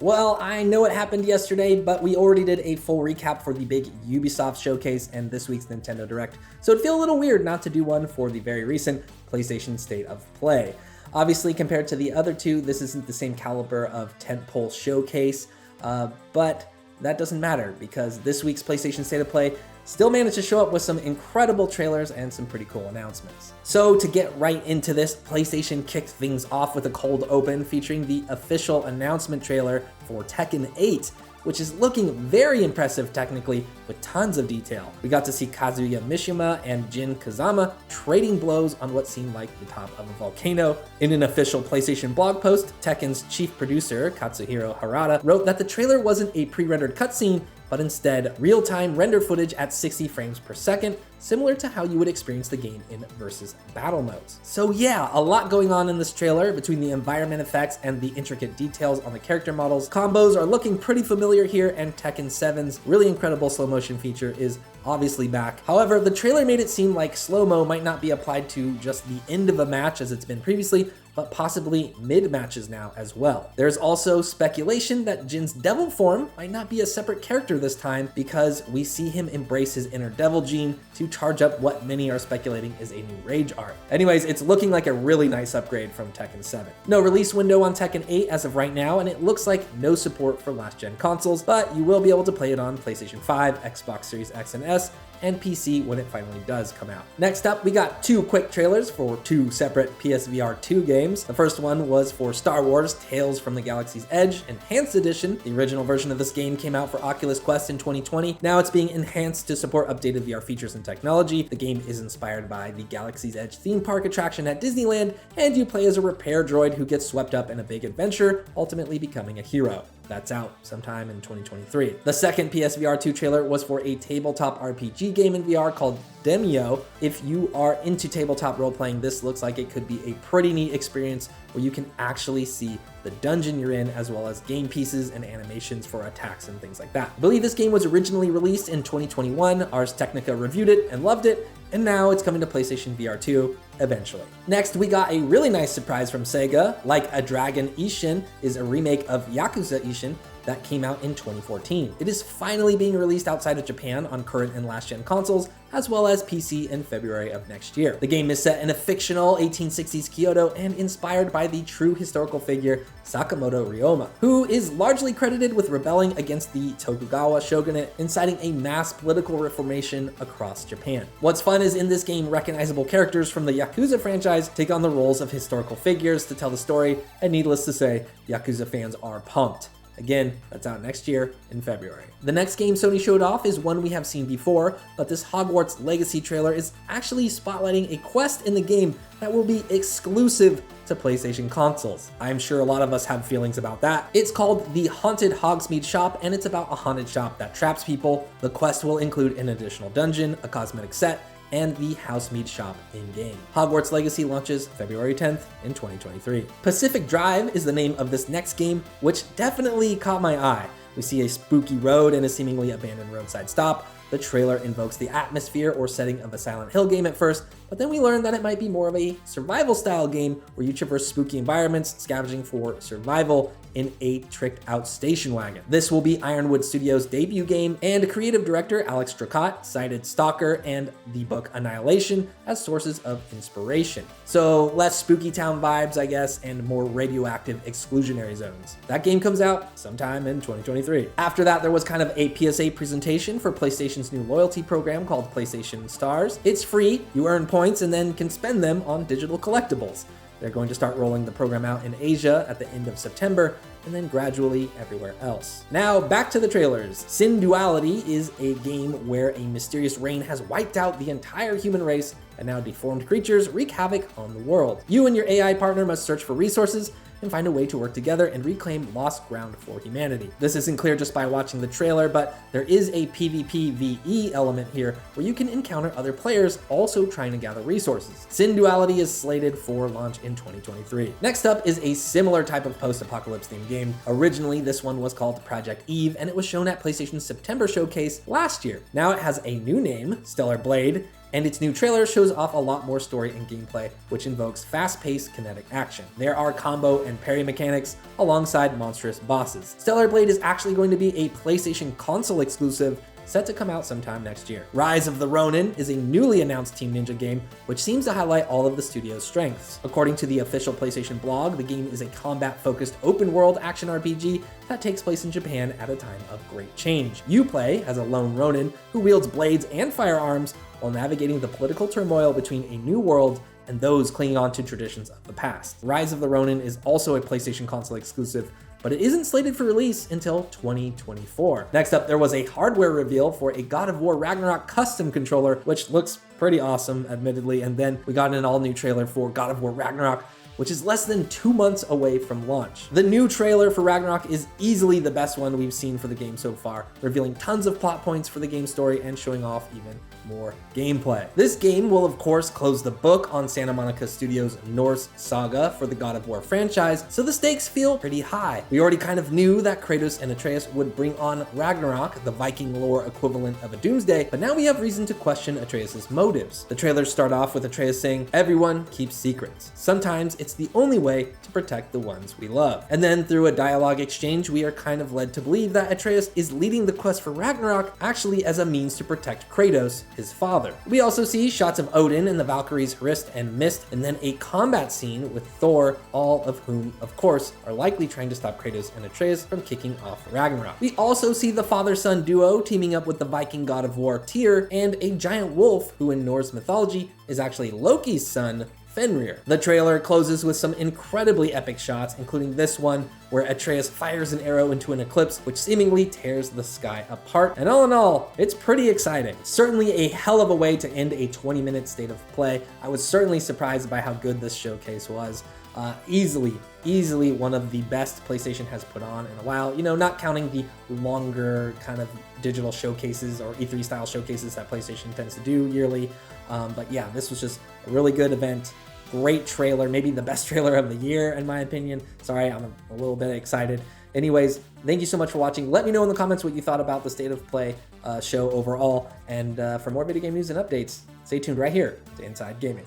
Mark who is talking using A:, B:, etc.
A: Well, I know it happened yesterday, but we already did a full recap for the big Ubisoft showcase and this week's Nintendo Direct, so it'd feel a little weird not to do one for the very recent PlayStation State of Play. Obviously, compared to the other two, this isn't the same caliber of tentpole showcase, but that doesn't matter because this week's PlayStation State of Play still managed to show up with some incredible trailers and some pretty cool announcements. So to get right into this, PlayStation kicked things off with a cold open featuring the official announcement trailer for Tekken 8, which is looking very impressive technically with tons of detail. We got to see Kazuya Mishima and Jin Kazama trading blows on what seemed like the top of a volcano. In an official PlayStation blog post, Tekken's chief producer, Katsuhiro Harada, wrote that the trailer wasn't a pre-rendered cutscene, but instead real-time render footage at 60 frames per second, similar to how you would experience the game in versus battle modes. So yeah, a lot going on in this trailer between the environment effects and the intricate details on the character models. Combos are looking pretty familiar here, and Tekken 7's really incredible slow motion feature is obviously back. However, the trailer made it seem like slow-mo might not be applied to just the end of a match as it's been previously, but possibly mid-matches now as well. There's also speculation that Jin's devil form might not be a separate character this time because we see him embrace his inner devil gene to charge up what many are speculating is a new rage art. Anyways, it's looking like a really nice upgrade from Tekken 7. No release window on Tekken 8 as of right now, and it looks like no support for last-gen consoles, but you will be able to play it on PlayStation 5, Xbox Series X and S, and PC when it finally does come out. Next up, we got two quick trailers for two separate PSVR 2 games. The first one was for Star Wars Tales from the Galaxy's Edge Enhanced Edition. The original version of this game came out for Oculus Quest in 2020. Now it's being enhanced to support updated VR features and technology. The game is inspired by the Galaxy's Edge theme park attraction at Disneyland, and you play as a repair droid who gets swept up in a big adventure, ultimately becoming a hero. That's out sometime in 2023. The second PSVR 2 trailer was for a tabletop RPG game in VR called Demio. If you are into tabletop role-playing, this looks like it could be a pretty neat experience where you can actually see the dungeon you're in, as well as game pieces and animations for attacks and things like that. I believe this game was originally released in 2021. Ars Technica reviewed it and loved it, and now it's coming to PlayStation VR 2 eventually. Next, we got a really nice surprise from Sega. Like a Dragon Ishin is a remake of Yakuza Ishin that came out in 2014. It is finally being released outside of Japan on current and last-gen consoles, as well as PC in February of next year. The game is set in a fictional 1860s Kyoto and inspired by the true historical figure Sakamoto Ryoma, who is largely credited with rebelling against the Tokugawa shogunate, inciting a mass political reformation across Japan. What's fun is in this game, recognizable characters from the Yakuza franchise take on the roles of historical figures to tell the story, and needless to say, Yakuza fans are pumped. Again, that's out next year in February. The next game Sony showed off is one we have seen before, but this Hogwarts Legacy trailer is actually spotlighting a quest in the game that will be exclusive to PlayStation consoles. I'm sure a lot of us have feelings about that. It's called the Haunted Hogsmeade Shop, and it's about a haunted shop that traps people. The quest will include an additional dungeon, a cosmetic set, and the Housemead shop in-game. Hogwarts Legacy launches February 10th in 2023. Pacific Drive is the name of this next game, which definitely caught my eye. We see a spooky road and a seemingly abandoned roadside stop. The trailer invokes the atmosphere or setting of a Silent Hill game at first, but then we learn that it might be more of a survival style game where you traverse spooky environments, scavenging for survival in a tricked out station wagon. This will be Ironwood Studios' debut game, and creative director Alex Dracut cited Stalker and the book Annihilation as sources of inspiration. So less spooky town vibes, I guess, and more radioactive exclusionary zones. That game comes out sometime in 2023. After that, there was kind of a PSA presentation for PlayStation's new loyalty program called PlayStation Stars. It's free, you earn points and then can spend them on digital collectibles. They're going to start rolling the program out in Asia at the end of September, and then gradually everywhere else. Now, back to the trailers. Sin Duality is a game where a mysterious rain has wiped out the entire human race, and now deformed creatures wreak havoc on the world. You and your AI partner must search for resources and find a way to work together and reclaim lost ground for humanity. This isn't clear just by watching the trailer, but there is a PvPvE element here where you can encounter other players also trying to gather resources. Sin Duality is slated for launch in 2023. Next up is a similar type of post-apocalypse themed game. Originally, this one was called Project Eve, and it was shown at PlayStation's September showcase last year. Now it has a new name, Stellar Blade, And its new trailer shows off a lot more story and gameplay, which invokes fast-paced kinetic action. There are combo and parry mechanics alongside monstrous bosses. Stellar Blade is actually going to be a PlayStation console exclusive, set to come out sometime next year. Rise of the Ronin is a newly announced Team Ninja game, which seems to highlight all of the studio's strengths. According to the official PlayStation blog, the game is a combat-focused open-world action RPG that takes place in Japan at a time of great change. You play as a lone Ronin who wields blades and firearms while navigating the political turmoil between a new world and those clinging on to traditions of the past. Rise of the Ronin is also a PlayStation console exclusive, but it isn't slated for release until 2024. Next up, there was a hardware reveal for a God of War Ragnarok custom controller, which looks pretty awesome, admittedly, and then we got an all-new trailer for God of War Ragnarok, which is less than 2 months away from launch. The new trailer for Ragnarok is easily the best one we've seen for the game so far, revealing tons of plot points for the game story and showing off even more gameplay. This game will of course close the book on Santa Monica Studios' Norse saga for the God of War franchise, so the stakes feel pretty high. We already kind of knew that Kratos and Atreus would bring on Ragnarok, the Viking lore equivalent of a doomsday, but now we have reason to question Atreus' motives. The trailers start off with Atreus saying, "Everyone keeps secrets. Sometimes it's the only way to protect the ones we love." And then through a dialogue exchange, we are kind of led to believe that Atreus is leading the quest for Ragnarok actually as a means to protect Kratos, his father. We also see shots of Odin and the Valkyries Hrist and Mist, and then a combat scene with Thor, all of whom, of course, are likely trying to stop Kratos and Atreus from kicking off Ragnarok. We also see the father-son duo teaming up with the Viking god of war Tyr and a giant wolf who in Norse mythology is actually Loki's son, Fenrir. The trailer closes with some incredibly epic shots, including this one where Atreus fires an arrow into an eclipse, which seemingly tears the sky apart. And all in all, it's pretty exciting. Certainly a hell of a way to end a 20-minute state of play. I was certainly surprised by how good this showcase was. Easily one of the best PlayStation has put on in a while. You know, not counting the longer kind of digital showcases or E3 style showcases that PlayStation tends to do yearly. But yeah, this was just a really good event. Great trailer, maybe the best trailer of the year in my opinion. Sorry, I'm a little bit excited. Anyways, thank you so much for watching. Let me know in the comments what you thought about the State of Play show overall. And for more video game news and updates, stay tuned right here to Inside Gaming.